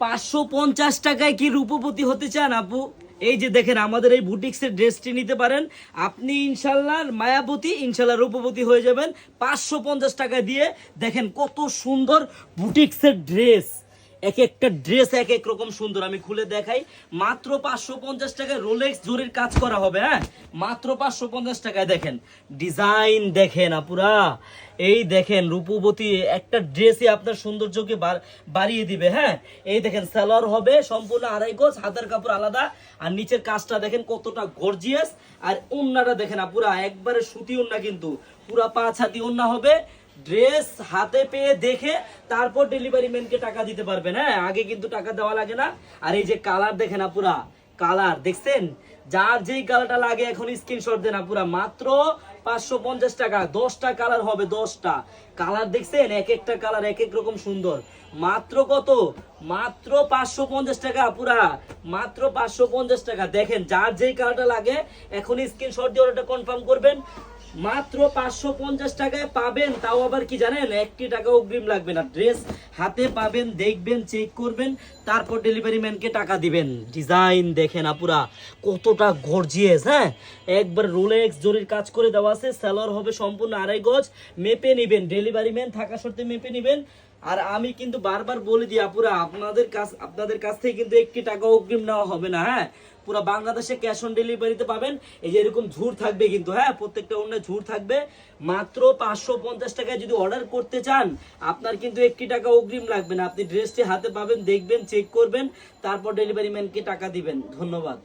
550 টাকায় কি রূপবতী হতে চান আপু? এই যে দেখেন আমাদের এই বুটিক্সের ড্রেসটি নিতে পারেন আপনি, ইনশাল্লাহ মায়াবতী, ইনশাল্লাহ রূপবতী হয়ে যাবেন 550 টাকা দিয়ে। দেখেন কত সুন্দর বুটিক্সের ড্রেস, এক একটা ড্রেস এক এক রকম সুন্দর। আমি খুলে দেখাই, মাত্র 550 টাকায় রোলেক্স জরির কাজ করা হবে। হ্যাঁ, মাত্র 550 টাকায়। দেখেন ডিজাইন, দেখেন আপুরা, এই দেখেন রূপবতী একটা ড্রেসই আপনার সৌন্দর্যকে বাড়িয়ে দিবে। হ্যাঁ, এই দেখেন সালোয়ার হবে সম্পূর্ণ আড়াই গজ, হাতের কাপড় আলাদা, আর নিচের কাজটা দেখেন কতটা গর্জিয়াস। আর ওন্নাটা দেখেন আপুরা, একবারে সুতি ওন্না, কিন্তু পুরা 5 হাতি ওন্না হবে। ড্রেস হাতে পেয়ে দেখে তারপর ডেলিভারি ম্যানকে টাকা দিতে পারবেন। হ্যাঁ, আগে কিন্তু টাকা দেওয়া লাগে না। আর এই যে কালার দেখেন আপুরা, কালার দেখছেন, যার যেই কালারটা লাগে এখন স্ক্রিনশট দেন আপুরা। মাত্র 550 টাকা, 10টা কালার হবে, 10টা কালার। দেখছেন এক একটা কালার এক এক রকম সুন্দর। মাত্র কত? মাত্র 550 টাকা আপুরা, মাত্র 550 টাকা। দেখেন যার যেই কালারটা লাগে এখন স্ক্রিনশট দিয়ে ওটা কনফার্ম করবেন। মাত্র 550 টাকায় পাবেন, তাও আবার কি জানেন, 1 টাকা অগ্রিম লাগবে না। ড্রেস হাতে পাবেন, দেখবেন, চেক করবেন, তারপর ডেলিভারি ম্যানকে টাকা দিবেন। ডিজাইন দেখেন আপুরা কতটা গর্জিয়াস। হ্যাঁ, একবার রোলেক্স জরির কাজ করে দেওয়া আছে। সালোয়ার হবে সম্পূর্ণ আড়াই গজ। মেপে নেবেন, ডেলিভারি ম্যান থাকা সত্ত্বে মেপে নেবেন। আর আমি কিন্তু বারবার বলে দিই আপুরা, আপনাদের কাছ থেকে কিন্তু 1 টাকা অগ্রিম নেওয়া হবে না। হ্যাঁ, পুরো বাংলাদেশে ক্যাশ অন ডেলিভারিতে পাবেন। এই যে এরকম ঝুর থাকবে কিন্তু, হ্যাঁ প্রত্যেকটা অন্য ঝুর থাকবে। মাত্র 550 টাকায় যদি অর্ডার করতে চান আপনার কিন্তু 1 টাকা অগ্রিম লাগবে না। আপনি ড্রেসটি হাতে পাবেন, দেখবেন, চেক করবেন, তারপর ডেলিভারি ম্যানকে টাকা দিবেন। ধন্যবাদ।